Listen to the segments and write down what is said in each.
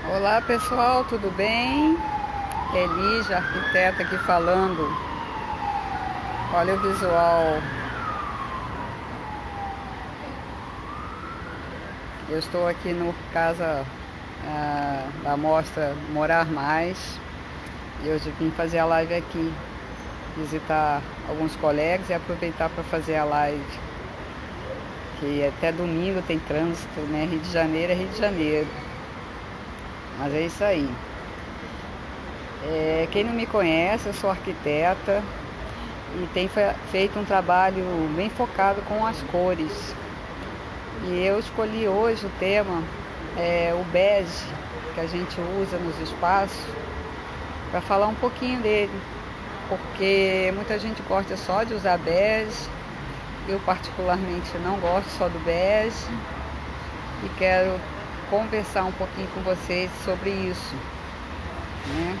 Olá pessoal, tudo bem? Elija, arquiteta aqui falando. Olha o visual. Eu estou aqui no casa da mostra Morar Mais. E hoje vim fazer a live aqui. Visitar alguns colegas e aproveitar para fazer a live. Que até domingo tem trânsito, né? Rio de Janeiro é Rio de Janeiro. Mas é isso aí. Quem não me conhece, eu sou arquiteta e tenho feito um trabalho bem focado com as cores. E eu escolhi hoje o tema, o bege, que a gente usa nos espaços, para falar um pouquinho dele, porque muita gente gosta só de usar bege, eu particularmente não gosto só do bege e quero conversar um pouquinho com vocês sobre isso, né?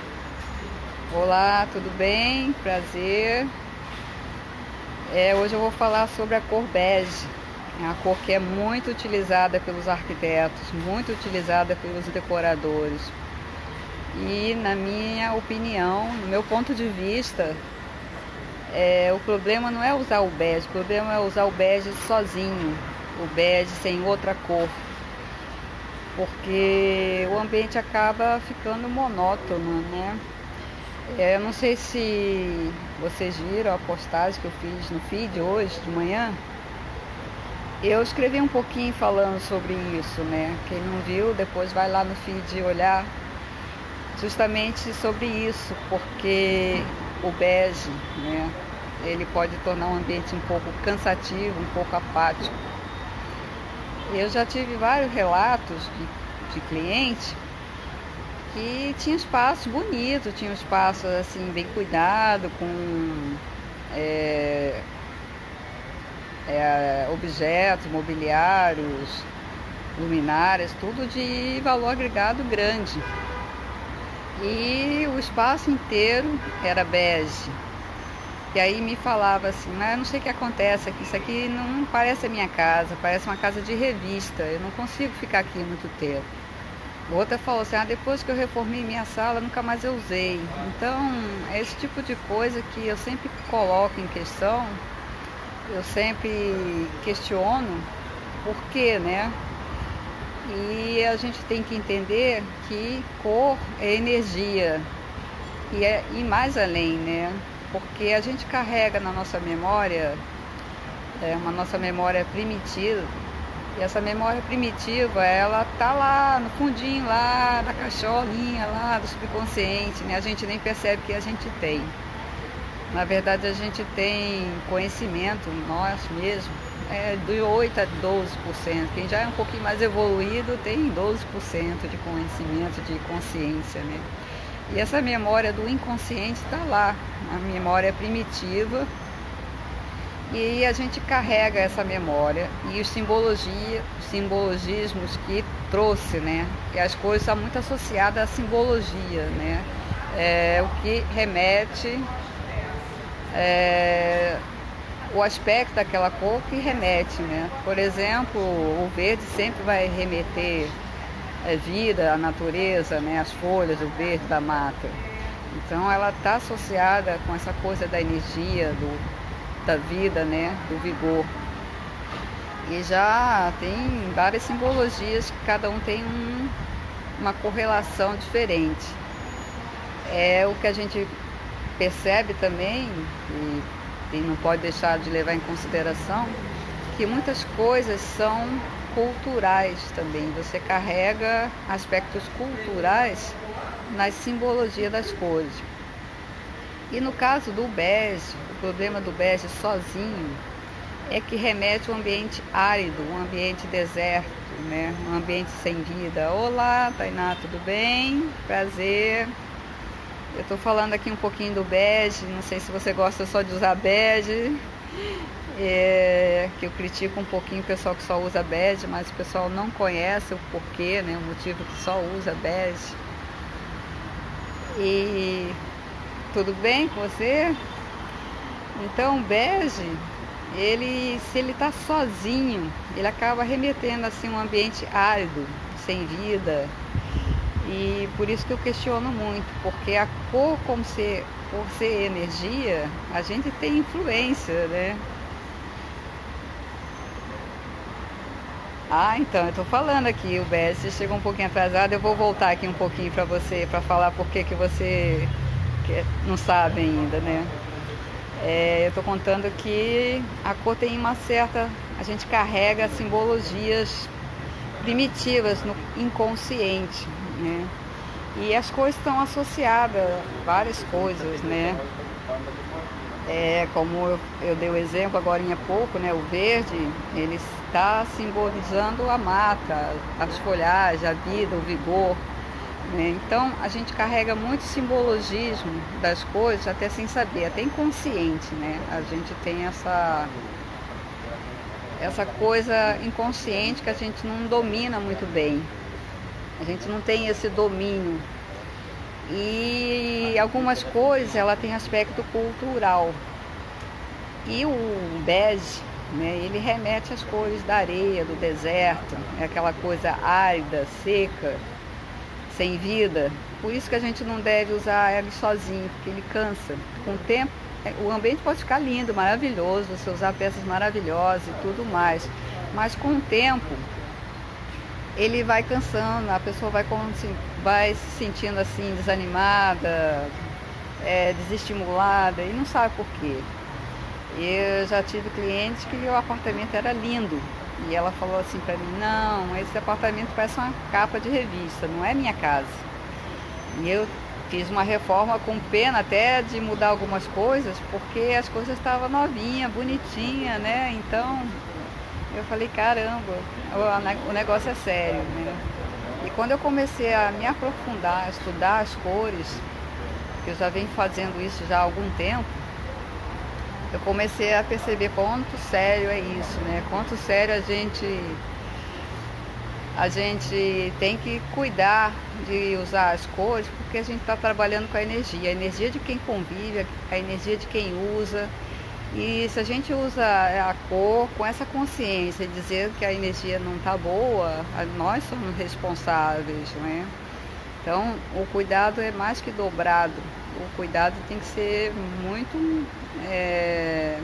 Olá, tudo bem? Prazer. Hoje eu vou falar sobre a cor bege. É a cor que é muito utilizada pelos arquitetos, muito utilizada pelos decoradores. E na minha opinião, no meu ponto de vista, o problema não é usar o bege, o problema é usar o bege sozinho, o bege sem outra cor. Porque o ambiente acaba ficando monótono, né? Eu não sei se vocês viram a postagem que eu fiz no feed hoje de manhã. Eu escrevi um pouquinho falando sobre isso, né? Quem não viu, depois vai lá no feed olhar justamente sobre isso, porque o bege, né? Ele pode tornar um ambiente um pouco cansativo, um pouco apático. Eu já tive vários relatos de clientes que tinha espaço bonito, tinha um espaço assim bem cuidado, com objetos, mobiliários, luminárias, tudo de valor agregado grande. E o espaço inteiro era bege. E aí me falava assim, mas eu não sei o que acontece aqui, isso aqui não parece a minha casa, parece uma casa de revista, eu não consigo ficar aqui muito tempo. Outra falou assim, depois que eu reformei minha sala, nunca mais eu usei. Então, é esse tipo de coisa que eu sempre coloco em questão, eu sempre questiono por quê, né? E a gente tem que entender que cor é energia e mais além, né? Porque a gente carrega na nossa memória, uma nossa memória primitiva, e essa memória primitiva, ela tá lá no fundinho, lá da cacholinha, lá do subconsciente, né? A gente nem percebe que a gente tem. Na verdade, a gente tem conhecimento, nós mesmos, de 8 a 12%. Quem já é um pouquinho mais evoluído tem 12% de conhecimento, de consciência, né? E essa memória do inconsciente está lá, a memória primitiva, e a gente carrega essa memória e os simbologismos que trouxe, né? E as coisas são muito associadas à simbologia, né? O que remete, o aspecto daquela cor que remete, né? Por exemplo, o verde sempre vai remeter vida, a natureza, né? As folhas, o verde da mata. Então ela está associada com essa coisa da energia, da vida, né? Do vigor. E já tem várias simbologias que cada um tem uma correlação diferente. É o que a gente percebe também, e não pode deixar de levar em consideração, que muitas coisas são culturais também. Você carrega aspectos culturais na simbologia das cores. E no caso do bege, o problema do bege sozinho é que remete a um ambiente árido, um ambiente deserto, né? Um ambiente sem vida. Olá, Tainá, tudo bem? Prazer. Eu estou falando aqui um pouquinho do bege, não sei se você gosta só de usar bege, que eu critico um pouquinho o pessoal que só usa bege, mas o pessoal não conhece o porquê, né? O motivo que só usa bege. E tudo bem com você? Então o bege, se ele está sozinho, ele acaba remetendo assim um ambiente árido, sem vida. E por isso que eu questiono muito, porque a cor, por ser energia, a gente tem influência, né? Ah, então, eu tô falando aqui, o BS chegou um pouquinho atrasado, eu vou voltar aqui um pouquinho para você, para falar por que você não sabe ainda, né? Eu tô contando que a cor tem uma certa... A gente carrega simbologias primitivas no inconsciente, né? E as cores estão associadas a várias coisas, né? Como eu dei o exemplo agora há pouco, né? O verde, ele está simbolizando a mata, as folhagens, a vida, o vigor, né? Então a gente carrega muito simbologismo das coisas até sem saber, até inconsciente, né? A gente tem essa coisa inconsciente que a gente não domina muito bem. A gente não tem esse domínio. E algumas coisas ela tem aspecto cultural. E o bege, né, ele remete às cores da areia, do deserto, é aquela coisa árida, seca, sem vida. Por isso que a gente não deve usar ele sozinho, porque ele cansa. Com o tempo, o ambiente pode ficar lindo, maravilhoso, você usar peças maravilhosas e tudo mais. Mas com o tempo, ele vai cansando, a pessoa vai se sentindo assim, desanimada, desestimulada e não sabe por quê. Eu já tive clientes que o apartamento era lindo e ela falou assim para mim: não, esse apartamento parece uma capa de revista, não é minha casa. E eu fiz uma reforma com pena até de mudar algumas coisas, porque as coisas estavam novinhas, bonitinhas, né? Então eu falei: caramba, o negócio é sério, né? E quando eu comecei a me aprofundar, a estudar as cores, que eu já venho fazendo isso já há algum tempo, eu comecei a perceber quanto sério é isso, né? Quanto sério a gente tem que cuidar de usar as cores, porque a gente está trabalhando com a energia de quem convive, a energia de quem usa. E se a gente usa a cor com essa consciência de dizer que a energia não está boa, nós somos responsáveis, né? Então, o cuidado é mais que dobrado. O cuidado tem que ser muito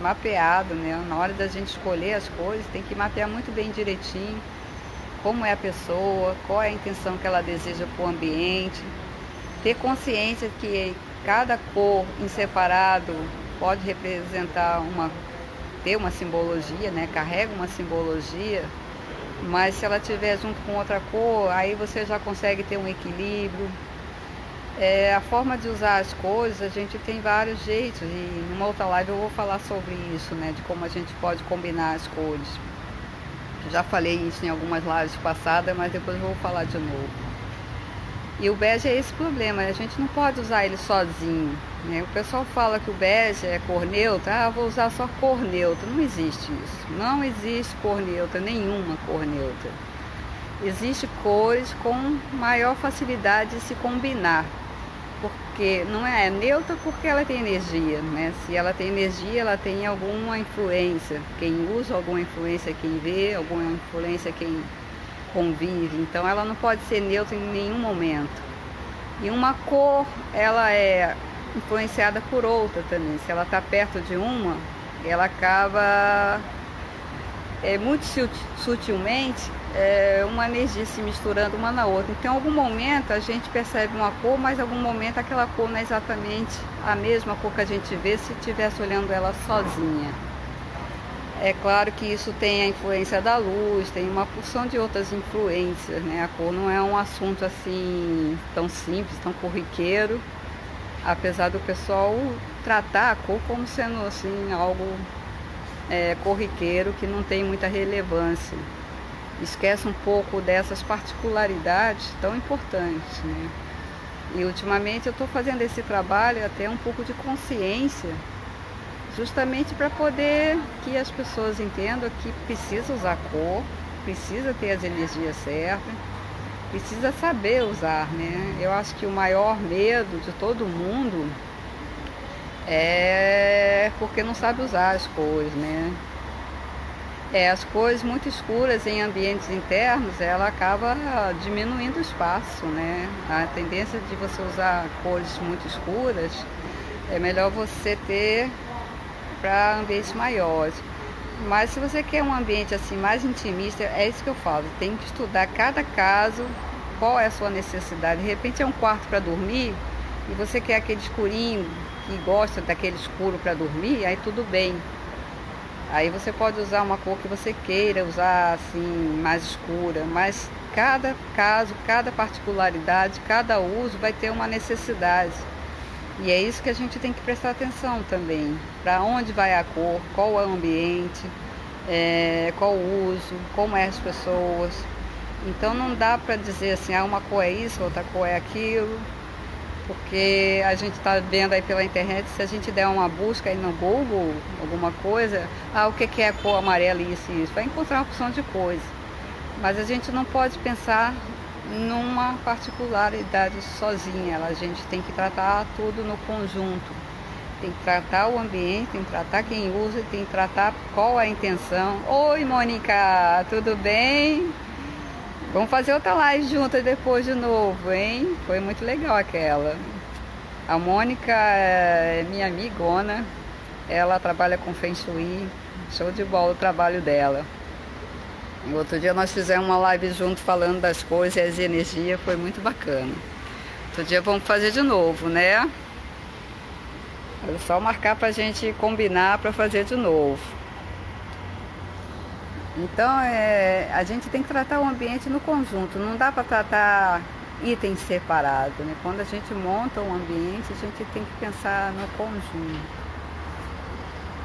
mapeado, né? Na hora da gente escolher as coisas, tem que mapear muito bem direitinho como é a pessoa, qual é a intenção que ela deseja para o ambiente. Ter consciência que cada cor em separado pode representar ter uma simbologia, né? Carrega uma simbologia, mas se ela estiver junto com outra cor, aí você já consegue ter um equilíbrio. A forma de usar as coisas, a gente tem vários jeitos, e numa outra live eu vou falar sobre isso, né? De como a gente pode combinar as cores. Eu já falei isso em algumas lives passadas, mas depois eu vou falar de novo. E o bege é esse problema, a gente não pode usar ele sozinho, né? O pessoal fala que o bege é cor neutra, vou usar só cor neutra. Não existe isso, não existe cor neutra, nenhuma cor neutra. Existem cores com maior facilidade de se combinar, porque não é neutra porque ela tem energia, né? Se ela tem energia, ela tem alguma influência, quem usa alguma influência, quem vê, alguma influência, quem convive. Então ela não pode ser neutra em nenhum momento. E uma cor, ela é influenciada por outra também. Se ela está perto de uma, ela acaba muito sutilmente uma energia se misturando uma na outra. Então em algum momento a gente percebe uma cor, mas em algum momento aquela cor não é exatamente a mesma cor que a gente vê se estivesse olhando ela sozinha. É claro que isso tem a influência da luz, tem uma porção de outras influências, né? A cor não é um assunto assim tão simples, tão corriqueiro, apesar do pessoal tratar a cor como sendo assim algo corriqueiro que não tem muita relevância. Esquece um pouco dessas particularidades tão importantes, né? E ultimamente eu estou fazendo esse trabalho até um pouco de consciência, justamente para poder que as pessoas entendam que precisa usar cor, precisa ter as energias certas, precisa saber usar, né? Eu acho que o maior medo de todo mundo é porque não sabe usar as cores, né? As cores muito escuras em ambientes internos, ela acaba diminuindo o espaço, né? A tendência de você usar cores muito escuras é melhor você ter para ambientes maiores. Mas se você quer um ambiente assim mais intimista, é isso que eu falo, tem que estudar cada caso, qual é a sua necessidade. De repente é um quarto para dormir e você quer aquele escurinho, que gosta daquele escuro para dormir, aí tudo bem. Aí você pode usar uma cor que você queira usar assim mais escura, mas cada caso, cada particularidade, cada uso vai ter uma necessidade. E é isso que a gente tem que prestar atenção também. Para onde vai a cor, qual é o ambiente, qual o uso, como é as pessoas. Então não dá para dizer assim, uma cor é isso, outra cor é aquilo, porque a gente está vendo aí pela internet, se a gente der uma busca aí no Google, alguma coisa, o que é a cor amarela, isso e isso, vai encontrar uma opção de coisa. Mas a gente não pode pensar numa particularidade sozinha, a gente tem que tratar tudo no conjunto, tem que tratar o ambiente, tem que tratar quem usa, tem que tratar qual é a intenção. Oi Mônica, tudo bem? Vamos fazer outra live juntas depois de novo, hein? Foi muito legal aquela. A Mônica é minha amigona, ela trabalha com Feng Shui, show de bola o trabalho dela. E outro dia nós fizemos uma live junto falando das coisas e as energias, foi muito bacana. Outro dia vamos fazer de novo, né? É só marcar pra gente combinar para fazer de novo. Então a gente tem que tratar o ambiente no conjunto, não dá para tratar itens separados, né? Quando a gente monta um ambiente, a gente tem que pensar no conjunto.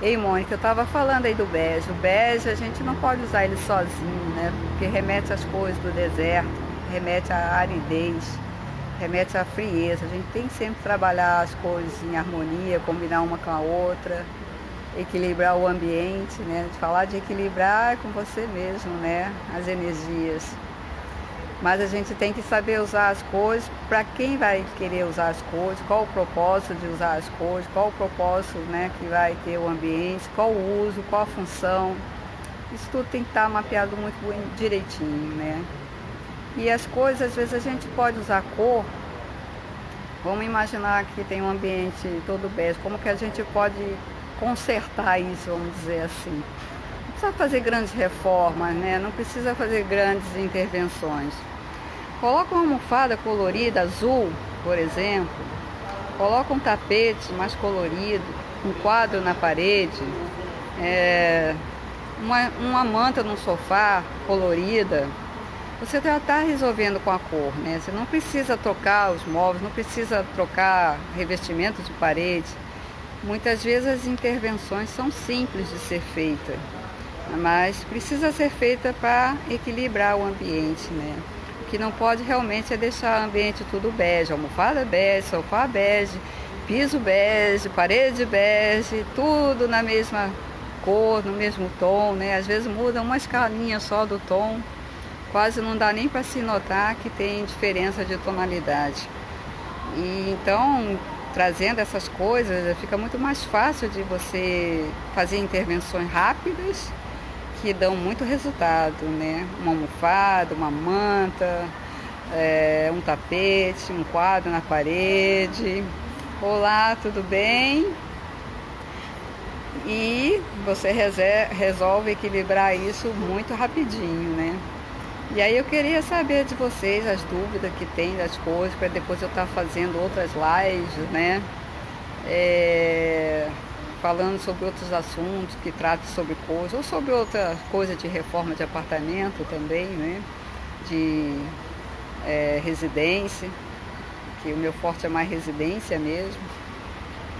Ei Mônica, eu estava falando aí do bege. O bege a gente não pode usar ele sozinho, né? Porque remete às coisas do deserto, remete à aridez, remete à frieza. A gente tem que sempre trabalhar as coisas em harmonia, combinar uma com a outra, equilibrar o ambiente, né? De falar de equilibrar é com você mesmo, né? As energias. Mas a gente tem que saber usar as cores, para quem vai querer usar as cores, qual o propósito de usar as cores, qual o propósito, né, que vai ter o ambiente, qual o uso, qual a função. Isso tudo tem que estar mapeado muito direitinho, né? E as cores, às vezes a gente pode usar cor. Vamos imaginar que tem um ambiente todo bege, como que a gente pode consertar isso, vamos dizer assim. Não precisa fazer grandes reformas, né? Não precisa fazer grandes intervenções. Coloca uma almofada colorida, azul, por exemplo. Coloca um tapete mais colorido, um quadro na parede, uma manta no sofá colorida. Você já está resolvendo com a cor, né? Você não precisa trocar os móveis, não precisa trocar revestimento de parede. Muitas vezes as intervenções são simples de ser feitas, mas precisa ser feita para equilibrar o ambiente, né? O que não pode realmente é deixar o ambiente tudo bege, almofada bege, sofá bege, piso bege, parede bege, tudo na mesma cor, no mesmo tom, né? Às vezes muda uma escalinha só do tom, quase não dá nem para se notar que tem diferença de tonalidade. E então, trazendo essas coisas, fica muito mais fácil de você fazer intervenções rápidas que dão muito resultado, né? Uma almofada, uma manta, um tapete, um quadro na parede. Olá, tudo bem? E você resolve equilibrar isso muito rapidinho, né? E aí eu queria saber de vocês as dúvidas que tem das coisas, para depois eu estar fazendo outras lives, né? Falando sobre outros assuntos que tratem sobre coisas, ou sobre outra coisa de reforma de apartamento também, né? De residência, que o meu forte é mais residência mesmo.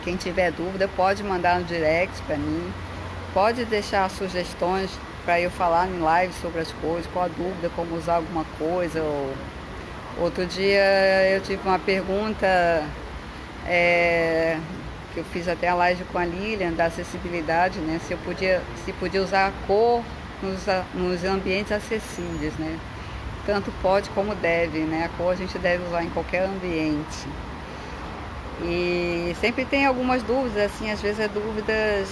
Quem tiver dúvida pode mandar no direct para mim, pode deixar sugestões para eu falar em live sobre as coisas, qual a dúvida, como usar alguma coisa. Outro dia eu tive uma pergunta, que eu fiz até a live com a Lilian, da acessibilidade, né? Se podia usar a cor nos ambientes acessíveis, né? Tanto pode como deve, né? A cor a gente deve usar em qualquer ambiente. E sempre tem algumas dúvidas, assim, às vezes é dúvidas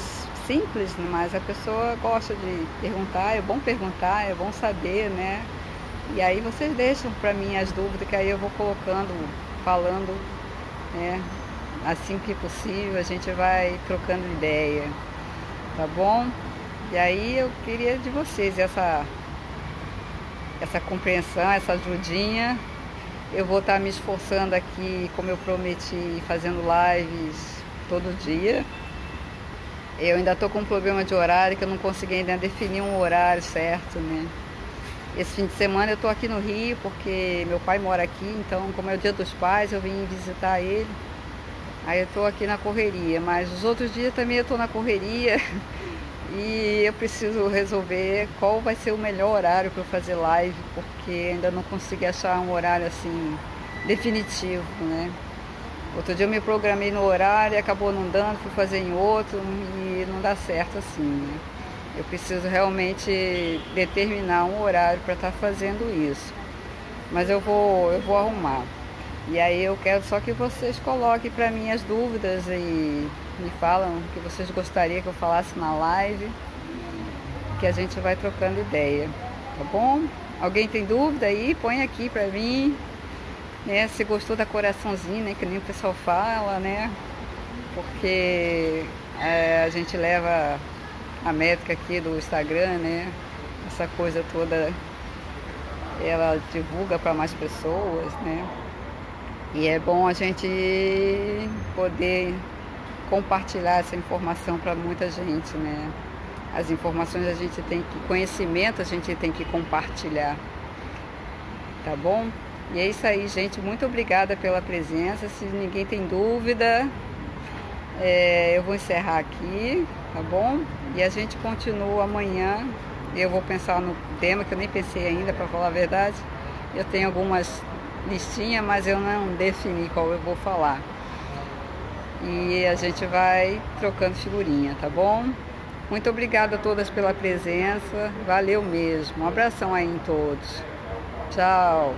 simples, mas a pessoa gosta de perguntar, é bom saber, né? E aí vocês deixam para mim as dúvidas, que aí eu vou colocando, falando, né? Assim que possível, a gente vai trocando ideia, tá bom? E aí eu queria de vocês essa compreensão, essa ajudinha. Eu vou estar me esforçando aqui, como eu prometi, fazendo lives todo dia. Eu ainda estou com um problema de horário, que eu não consegui ainda definir um horário certo, né? Esse fim de semana eu estou aqui no Rio, porque meu pai mora aqui, então como é o dia dos pais, eu vim visitar ele. Aí eu estou aqui na correria, mas os outros dias também eu estou na correria e eu preciso resolver qual vai ser o melhor horário para eu fazer live, porque ainda não consegui achar um horário assim definitivo, né? Outro dia eu me programei no horário, acabou não dando, fui fazer em outro e não dá certo assim, né? Eu preciso realmente determinar um horário para estar fazendo isso. Mas eu vou arrumar. E aí eu quero só que vocês coloquem para mim as dúvidas e me falam o que vocês gostariam que eu falasse na live, que a gente vai trocando ideia, tá bom? Alguém tem dúvida aí? Põe aqui para mim, né? Se gostou da coraçãozinho, né? Que nem o pessoal fala, né? Porque a gente leva a métrica aqui do Instagram, né? Essa coisa toda, ela divulga para mais pessoas, né? E é bom a gente poder compartilhar essa informação para muita gente, né? As informações a gente tem que, conhecimento a gente tem que compartilhar, tá bom? E é isso aí, gente. Muito obrigada pela presença. Se ninguém tem dúvida, eu vou encerrar aqui, tá bom? E a gente continua amanhã. Eu vou pensar no tema, que eu nem pensei ainda, para falar a verdade. Eu tenho algumas listinhas, mas eu não defini qual eu vou falar. E a gente vai trocando figurinha, tá bom? Muito obrigada a todas pela presença. Valeu mesmo. Um abração aí em todos. Tchau.